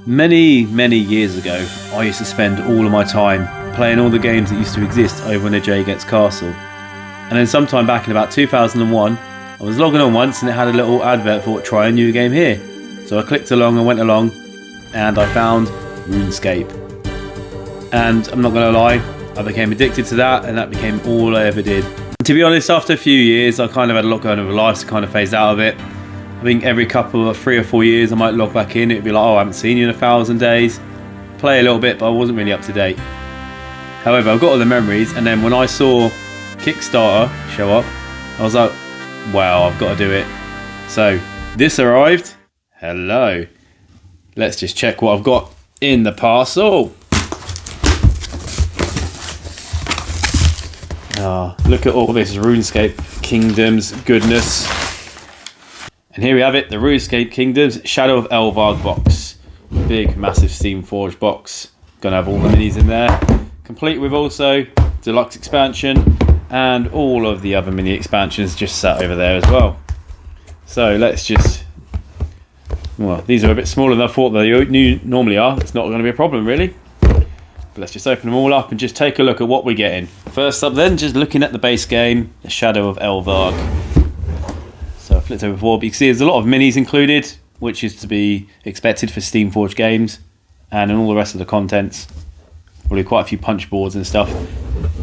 Many years ago, I used to spend all of my time playing all the games that used to exist over in the Jagex castle. And then sometime back in about 2001, I was logging on once and it had a little advert for try a new game here. So I clicked along and went along and I found Runescape. And I'm not going to lie, I became addicted to that and that became all I ever did. And to be honest, after a few years, I kind of had a lot going on with life, so kind of phased out of it. I think every couple of 3 or 4 years I might log back in. It'd be like, oh, I haven't seen you in 1,000 days. Play a little bit, but I wasn't really up to date. However, I've got all the memories, and then when I saw Kickstarter show up, I was like, wow, I've got to do it. So this arrived. Hello. Let's just check what I've got in the parcel. Look at all this RuneScape Kingdoms goodness. And here we have it, the RuneScape Kingdoms Shadow of Elvarg box. Big, massive Steamforged box. Gonna have all the minis in there. Complete with also Deluxe Expansion and all of the other mini expansions just sat over there as well. So let's just... Well, these are a bit smaller than I thought they normally are. It's not going to be a problem really. But let's just open them all up and just take a look at what we're getting. First up then, just looking at the base game, the Shadow of Elvarg. So I flipped over before, but you can see there's a lot of minis included, which is to be expected for Steamforged games, and in all the rest of the contents. Probably quite a few punch boards and stuff.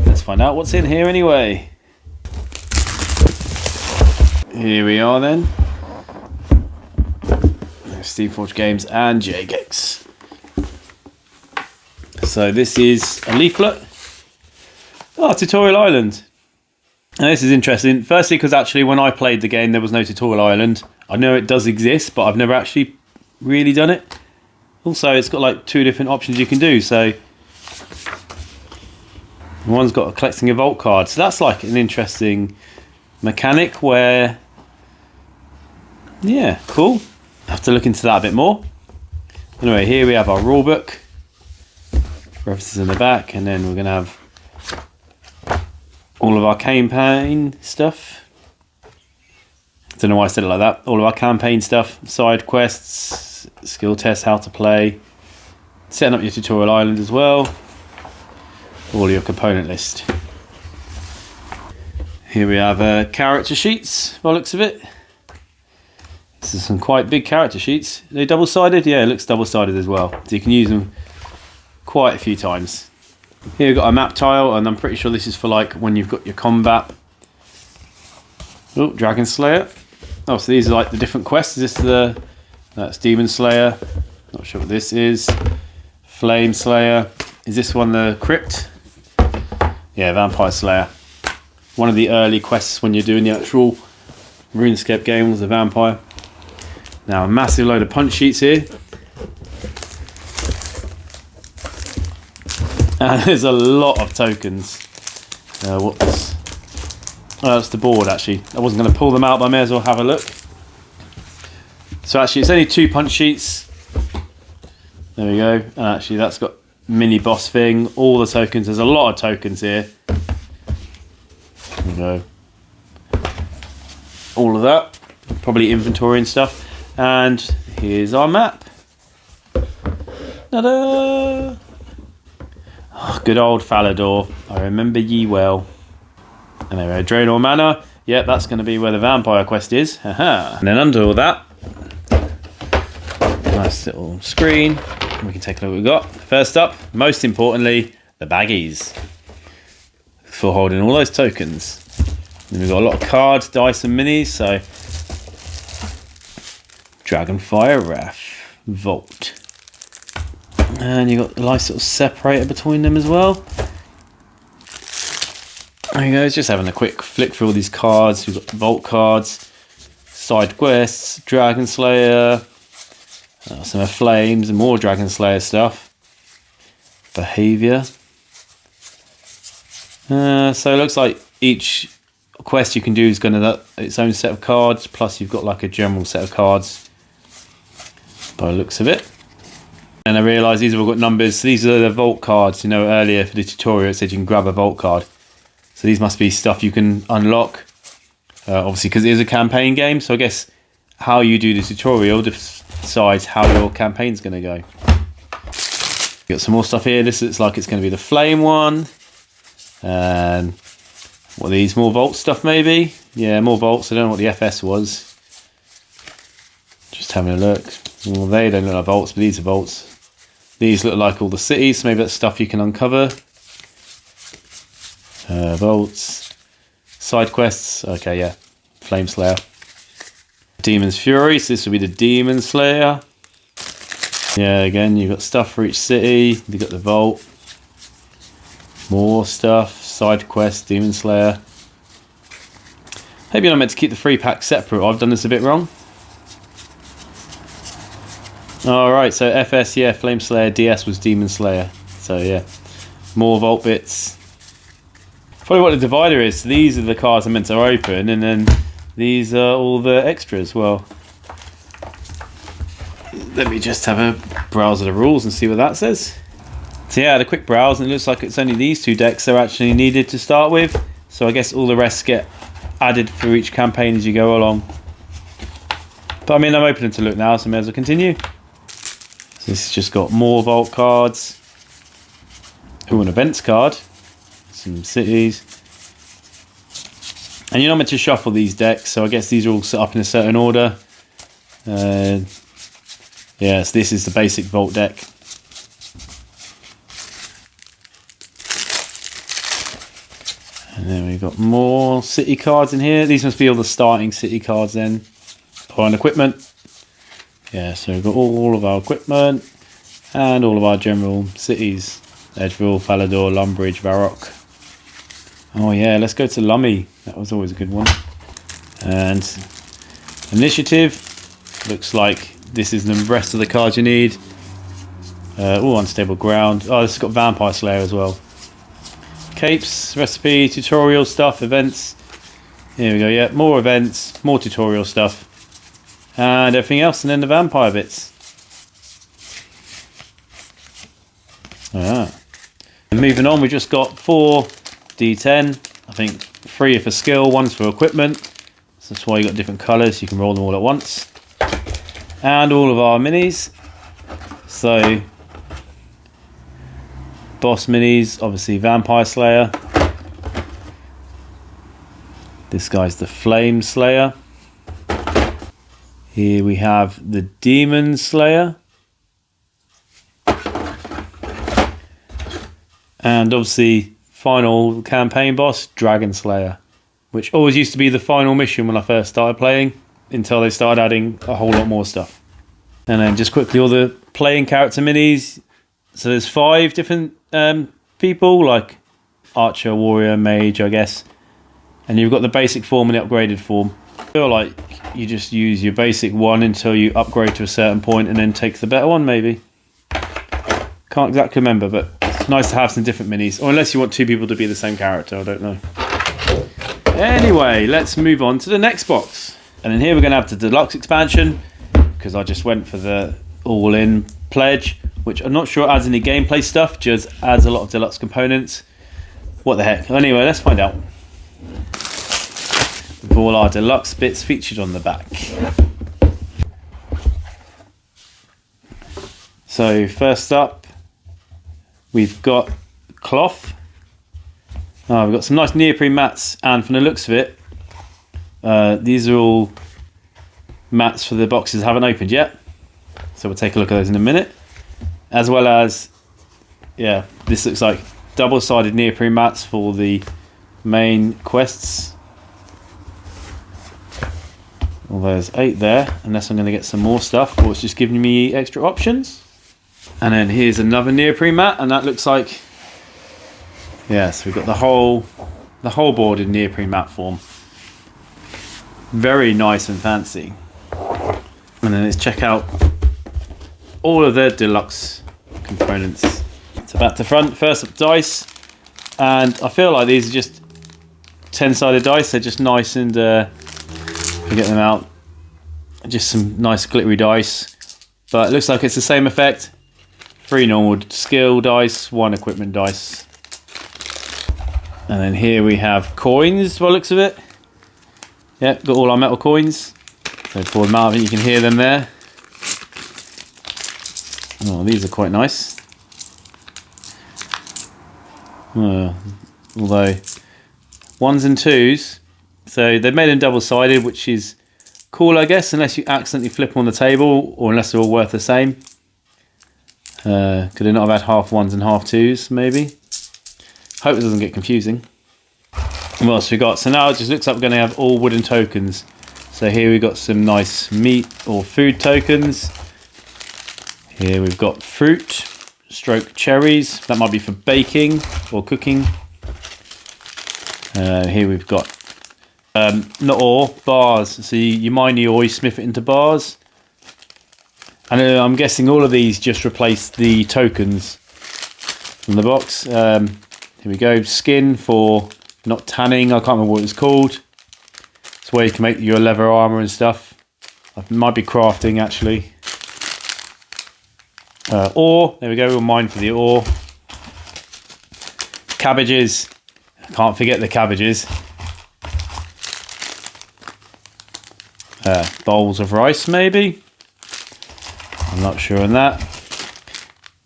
Let's find out what's in here anyway. Here we are then. Steamforged games and Jagex. So this is a leaflet. Oh, Tutorial Island. Now this is interesting. Firstly, because actually when I played the game there was no Tutorial Island. I know it does exist, but I've never actually really done it. Also, it's got like 2 different options you can do. So one's got collecting a vault card. So that's like an interesting mechanic where, yeah, cool. I have to look into that a bit more. Anyway, here we have our rulebook. References in the back, and then we're going to have all of our campaign stuff. Don't know why I said it like that. All of our campaign stuff, side quests, skill tests, how to play, setting up your tutorial island as well, all your component list. Here we have character sheets, by the looks of it. This is some quite big character sheets. Are they double-sided? Yeah, it looks double-sided as well. So you can use them quite a few times. Here we've got a map tile, and I'm pretty sure this is for like when you've got your combat. Oh, Dragon Slayer. Oh, so these are like the different quests. Is this that's Demon Slayer? Not sure what this is. Flame Slayer. Is this one the Crypt? Yeah, Vampire Slayer. One of the early quests when you're doing the actual RuneScape game was a vampire. Now a massive load of punch sheets here. And there's a lot of tokens. Whoops. Oh, that's the board actually. I wasn't going to pull them out, but I may as well have a look. So actually it's only 2 punch sheets. There we go. And actually that's got mini boss thing. All the tokens. There's a lot of tokens here. There we go. All of that. Probably inventory and stuff. And here's our map. Ta-da! Oh, good old Falador. I remember ye well. And there we go, Draenor Manor. Yep, that's going to be where the vampire quest is. Haha. And then under all that, nice little screen. We can take a look what we've got. First up, most importantly, the baggies for holding all those tokens. And we've got a lot of cards, dice and minis. So Dragonfire Wrath, Vault. And you've got a nice little separator between them as well. There you go, just having a quick flick through all these cards. We've got Vault cards, side quests, Dragon Slayer, some of Flames and more Dragon Slayer stuff. Behaviour. So it looks like each quest you can do is going to have its own set of cards, plus you've got like a general set of cards by the looks of it. And I realise these have all got numbers. So these are the vault cards. You know, earlier for the tutorial it said you can grab a vault card. So these must be stuff you can unlock. Obviously because it is a campaign game. So I guess how you do the tutorial decides how your campaign's going to go. Got some more stuff here. This looks like it's going to be the flame one. And what are these? More vault stuff maybe? Yeah, more vaults. I don't know what the FS was. Just having a look. Well, they don't look like vaults, but these are vaults. These look like all the cities, so maybe that's stuff you can uncover. Vaults. Side quests. Okay, yeah. Flame Slayer. Demon's Fury, so this will be the Demon Slayer. Yeah, again, you've got stuff for each city. You've got the vault. More stuff. Side quest, Demon Slayer. Maybe I'm meant to keep the 3 packs separate. I've done this a bit wrong. Alright, so FS, yeah, Flame Slayer, DS was Demon Slayer. So yeah, more vault bits. Probably what the divider is. So these are the cards I'm meant to open, and then these are all the extras. Well, let me just have a browse of the rules and see what that says. So yeah, I had a quick browse, and it looks like it's only these 2 decks that are actually needed to start with. So I guess all the rest get added for each campaign as you go along. But I mean, I'm opening to look now, so I may as well continue. So this has just got more vault cards. Ooh, an events card. Some cities. And you're not meant to shuffle these decks, so I guess these are all set up in a certain order. Yes, this is the basic vault deck. And then we've got more city cards in here. These must be all the starting city cards then. Or an equipment. Yeah, so we've got all of our equipment and all of our general cities. Edgeville, Falador, Lumbridge, Varrock. Oh yeah, let's go to Lummy. That was always a good one. And initiative. Looks like this is the rest of the cards you need. Unstable ground. Oh, this has got Vampire Slayer as well. Capes, recipe, tutorial stuff, events. Here we go, yeah, more events, more tutorial stuff. And everything else, and then the vampire bits. And moving on, we've just got 4 D10. I think 3 are for skill, 1's for equipment. So that's why you've got different colours, you can roll them all at once. And all of our minis. So, boss minis, obviously Vampire Slayer. This guy's the Flame Slayer. Here we have the Demon Slayer. And obviously, final campaign boss, Dragon Slayer. Which always used to be the final mission when I first started playing, until they started adding a whole lot more stuff. And then just quickly, all the playing character minis. So there's 5 different people, like Archer, Warrior, Mage, I guess. And you've got the basic form and the upgraded form. I feel like you just use your basic one until you upgrade to a certain point and then take the better one, maybe. Can't exactly remember, but it's nice to have some different minis. Or unless you want 2 people to be the same character, I don't know. Anyway, let's move on to the next box. And in here we're going to have the Deluxe Expansion, because I just went for the all-in pledge, which I'm not sure adds any gameplay stuff, just adds a lot of deluxe components. What the heck. Anyway, let's find out. With all our deluxe bits featured on the back. So first up, we've got cloth. Oh, we've got some nice neoprene mats, and from the looks of it, these are all mats for the boxes I haven't opened yet. So we'll take a look at those in a minute. As well as, yeah, this looks like double-sided neoprene mats for the main quests. Well, there's 8 there, unless I'm going to get some more stuff, or it's just giving me extra options. And then here's another neoprene mat, and that looks like, yeah, so we've got the whole board in neoprene mat form. Very nice and fancy. And then let's check out all of the deluxe components. So back to front, first up dice, and I feel like these are just 10-sided dice. They're just nice, and we get them out, just some nice glittery dice, but it looks like it's the same effect. 3 normal skill dice, 1 equipment dice, and then here we have coins by the looks of it. Yep, got all our metal coins. So pour them out, I think you can hear them there. Oh, these are quite nice. Although 1s and 2s, so they've made them double-sided, which is cool, I guess, unless you accidentally flip them on the table, or unless they're all worth the same. Could they not have had half 1s and half 2s, maybe? Hope it doesn't get confusing. What else we got? So now it just looks like we're going to have all wooden tokens. So here we've got some nice meat or food tokens. Here we've got fruit, stroke cherries. That might be for baking or cooking. Here we've got, not ore, bars. So you mine the ore, you smith it into bars. And I'm guessing all of these just replace the tokens from the box. Here we go, skin for not tanning, I can't remember what it's called. It's where you can make your leather armour and stuff. It might be crafting actually. Ore, there we go, we'll mine for the ore. Cabbages, can't forget the cabbages. Bowls of rice maybe. I'm not sure on that.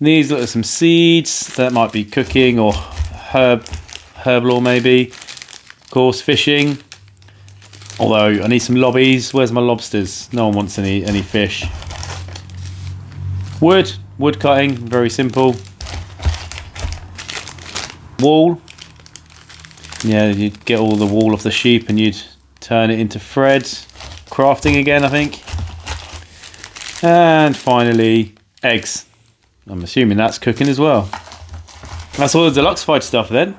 These look like some seeds. That might be cooking or herbal maybe. Of course, fishing. Although I need some lobbies. Where's my lobsters? No one wants any fish. Wood cutting, very simple. Wool. Yeah, you'd get all the wool off the sheep and you'd turn it into thread. Crafting again, I think. And finally, eggs. I'm assuming that's cooking as well. That's all the deluxe fight stuff then.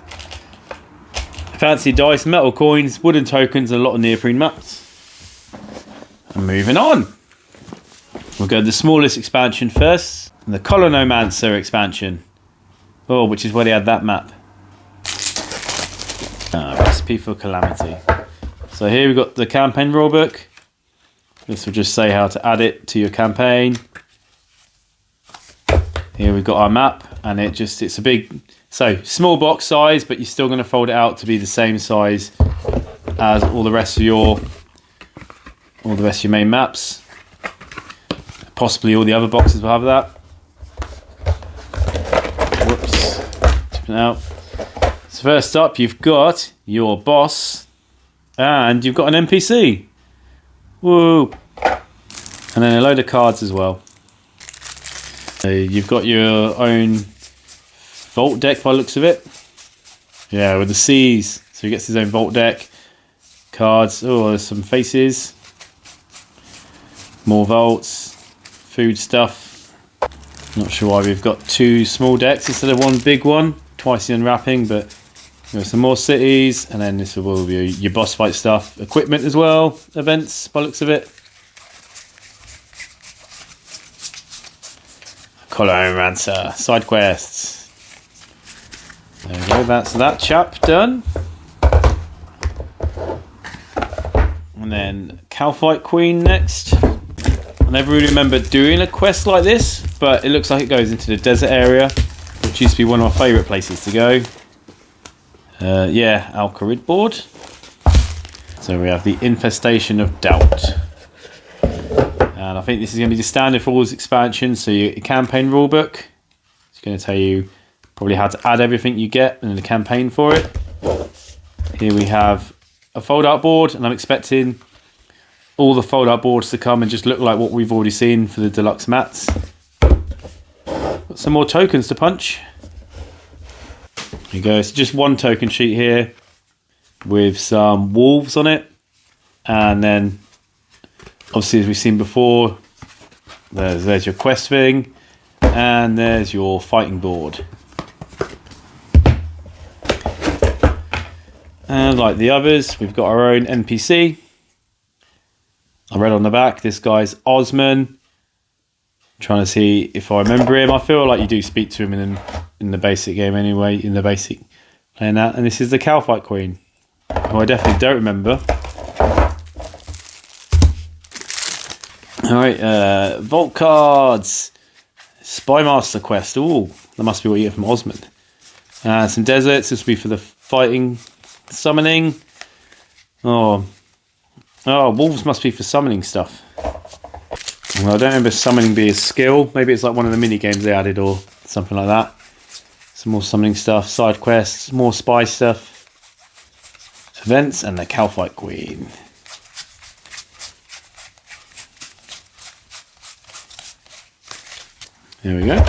Fancy dice, metal coins, wooden tokens, and a lot of neoprene mats. And moving on. We'll go to the smallest expansion first. The Culinaromancer Expansion. Oh, which is where they had that map. Recipe for Calamity. So here we've got the campaign rulebook. This will just say how to add it to your campaign. Here we've got our map, and it's a big, so small box size, but you're still going to fold it out to be the same size as all the rest of your main maps. Possibly all the other boxes will have that. Whoops, tipping out. So first up, you've got your boss, and you've got an NPC. Woo! And then a load of cards as well. So you've got your own vault deck by the looks of it. Yeah, with the C's. So he gets his own vault deck. Cards. Oh, there's some faces. More vaults. Food stuff. Not sure why we've got 2 small decks instead of 1 big one. Twice the unwrapping, but there's some more cities, and then this will be your boss fight stuff, equipment as well, events by the looks of it. Culinaromancer, side quests. There we go, that's that chap done. And then Kalphite Queen next. I never really remember doing a quest like this, but it looks like it goes into the desert area, which used to be one of my favourite places to go. Yeah, Alcarid board. So we have the Infestation of Doubt. And I think this is going to be the standard for all these expansions. So your campaign rulebook. It's going to tell you probably how to add everything you get in the campaign for it. Here we have a fold-out board, and I'm expecting all the fold-out boards to come and just look like what we've already seen for the deluxe mats. Got some more tokens to punch. There you go, it's just 1 token sheet here with some wolves on it, and then obviously as we've seen before, there's your quest thing, and there's your fighting board. And like the others, we've got our own NPC. I read on the back, this guy's Osman. Trying to see if I remember him. I feel like you do speak to him in the basic game anyway, in the basic playing that. And this is the Kalphite Queen, who I definitely don't remember. Alright, Vault cards. Spy Master quest. Ooh, that must be what you get from Osman. Some deserts. This will be for the fighting, summoning. Oh, wolves must be for summoning stuff. Well, I don't remember summoning being a skill. Maybe it's like one of the mini games they added or something like that. Some more summoning stuff, side quests, more spy stuff, events, and the Kalphite Queen. There we go.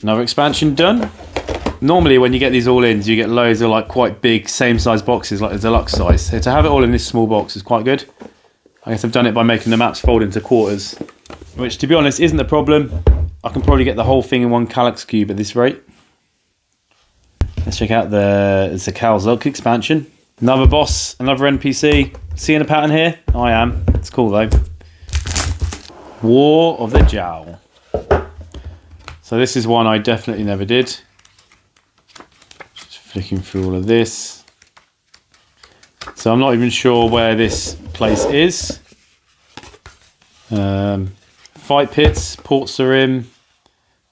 Another expansion done. Normally when you get these all in, you get loads of like quite big, same size boxes, like the deluxe size. So to have it all in this small box is quite good. I guess I've done it by making the maps fold into quarters, which to be honest isn't a problem. I can probably get the whole thing in one Kallax cube at this rate. Let's check out the Tzkal-Zuk Expansion. Another boss, another NPC. Seeing a pattern here? I am. It's cool though. War of the Jowl. So this is one I definitely never did. Just flicking through all of this. So I'm not even sure where this place is. Fight Pits, Port Sarim,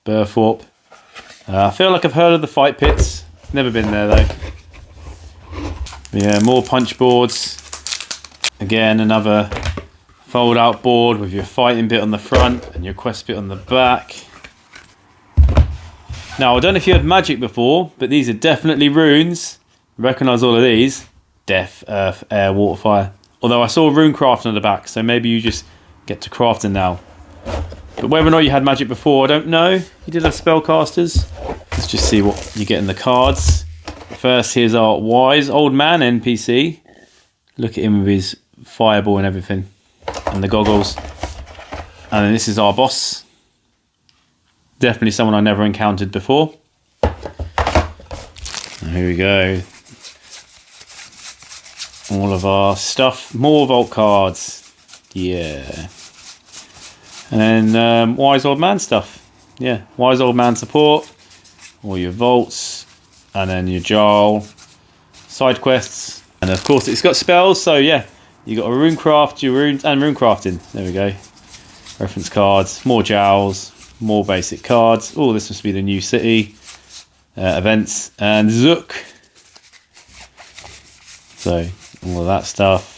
Burthorpe. I feel like I've heard of the Fight Pits. Never been there though. Yeah, more punch boards. Again, another fold out board with your fighting bit on the front and your quest bit on the back. Now, I don't know if you had magic before, but these are definitely runes. Recognise all of these. Death, Earth, Air, Water, Fire. Although I saw rune crafting on the back, so maybe you just get to crafting now. But whether or not you had magic before, I don't know. You did have spellcasters. Let's just see what you get in the cards. First, here's our wise old man NPC. Look at him with his fireball and everything. And the goggles. And then this is our boss. Definitely someone I never encountered before. And here we go. All of our stuff. More vault cards. Yeah. And then wise old man stuff. Yeah, wise old man support. All your vaults. And then your jar. Side quests. And of course it's got spells. So yeah, you got a rune craft, your runes, and rune crafting. There we go. Reference cards. More jowls. More basic cards. Oh, this must be the new city. Events. And Zook. So, all of that stuff.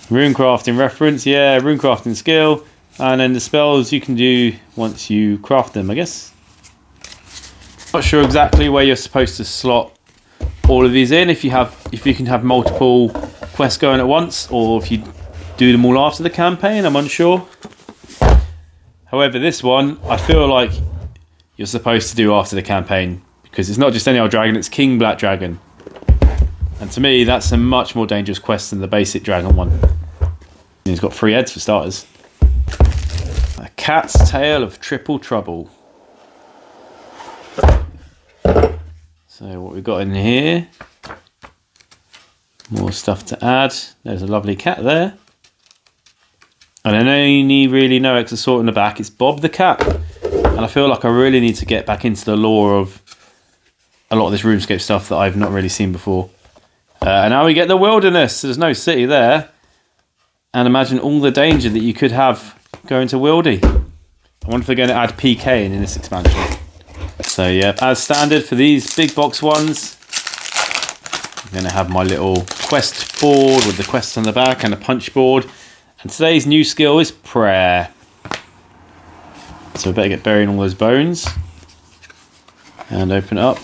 Rune crafting reference. Yeah, rune crafting skill. And then the spells you can do once you craft them, I guess. Not sure exactly where you're supposed to slot all of these in. If you can have multiple quests going at once, or if you do them all after the campaign, I'm unsure. However, this one, I feel like you're supposed to do after the campaign, because it's not just any old dragon, it's King Black Dragon. And to me, that's a much more dangerous quest than the basic dragon one. He's got 3 heads for starters. A Cat's Tale of Triple Trouble. So what we've got in here, more stuff to add. There's a lovely cat there. And I only really know Exosort in the back. It's Bob the Cat. And I feel like I really need to get back into the lore of a lot of this RuneScape stuff that I've not really seen before. And now we get the wilderness. There's no city there. And imagine all the danger that you could have going to Wildy. I wonder if they're going to add PK in this expansion. So yeah, as standard for these big box ones, I'm going to have my little quest board with the quests on the back and a punch board. And today's new skill is prayer. So we better get burying all those bones. And open it up.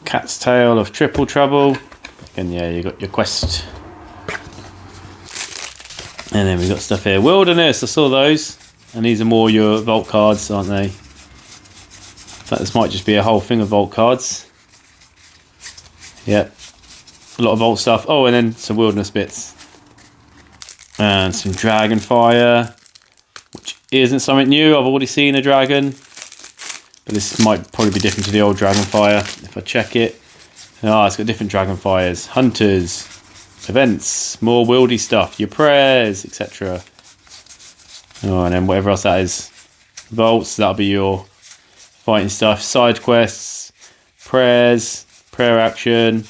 Cat's Tale of Triple Trouble. And yeah, you got your quest. And then we've got stuff here. Wilderness, I saw those. And these are more your vault cards, aren't they? In fact, this might just be a whole thing of vault cards. Yep. A lot of vault stuff. Oh, and then some wilderness bits. And some dragon fire, which isn't something new. I've already seen a dragon, but this might probably be different to the old dragon fire. If I check it, it's got different dragon fires, hunters, events, more wieldy stuff, your prayers, etc. Oh, and then whatever else that is, vaults. That'll be your fighting stuff, side quests, prayers, prayer action.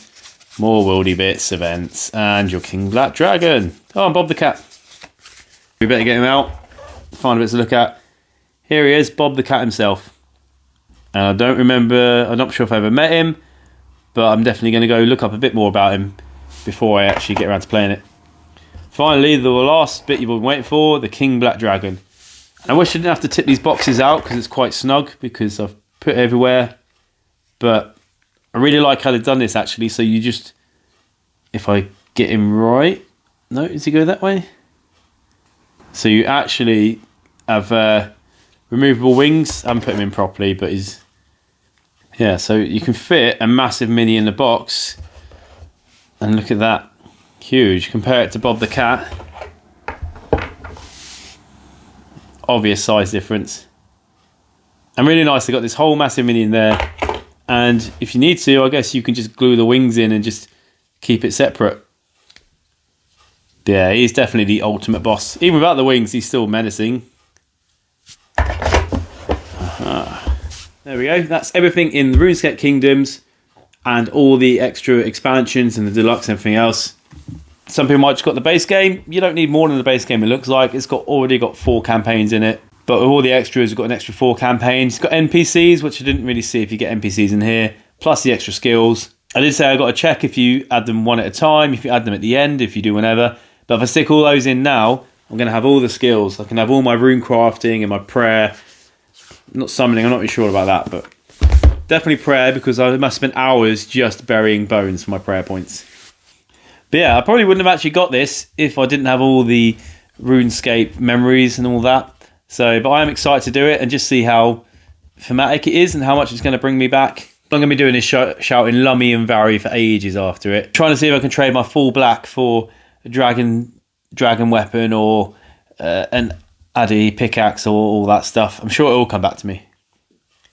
More wieldy bits, events, and your King Black Dragon. Oh, and Bob the Cat. We better get him out. Find a bit to look at. Here he is, Bob the Cat himself. And I don't remember, I'm not sure if I ever met him, but I'm definitely going to go look up a bit more about him before I actually get around to playing it. finally, the last bit you've been waiting for, the King Black Dragon. And I wish I didn't have to tip these boxes out because it's quite snug because I've put it everywhere. But I really like how they've done this actually. So you just, if I get him right, no, does he go that way? So you actually have removable wings. I haven't put him in properly, but he's, yeah, so you can fit a massive mini in the box. And look at that, huge. Compare it to Bob the Cat. Obvious size difference. And really nice, they got this whole massive mini in there. And if you need to, I guess you can just glue the wings in and just keep it separate. Yeah, he's definitely the ultimate boss. Even without the wings, he's still menacing. There we go. That's everything in the RuneScape Kingdoms and all the extra expansions and the deluxe and everything else. Some people might just got the base game. You don't need more than the base game, it looks like. It's already got 4 campaigns in it. But with all the extras, we've got an extra 4 campaigns. It's got NPCs, which I didn't really see if you get NPCs in here, plus the extra skills. I did say I got to check if you add them one at a time, if you add them at the end, if you do whenever. But if I stick all those in now, I'm going to have all the skills. I can have all my rune crafting and my prayer. Not summoning, I'm not really sure about that, but definitely prayer because I must spend hours just burying bones for my prayer points. But yeah, I probably wouldn't have actually got this if I didn't have all the RuneScape memories and all that. So, but I am excited to do it and just see how thematic it is and how much it's going to bring me back. I'm going to be doing this shouting Lummy and Vary for ages after it. Trying to see if I can trade my full black for a dragon weapon or an Addy pickaxe or all that stuff. I'm sure it will come back to me.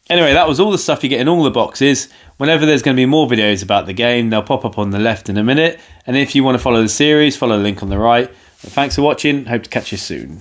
Anyway, that was all the stuff you get in all the boxes. Whenever there's going to be more videos about the game, they'll pop up on the left in a minute. And if you want to follow the series, follow the link on the right. Thanks for watching. Hope to catch you soon.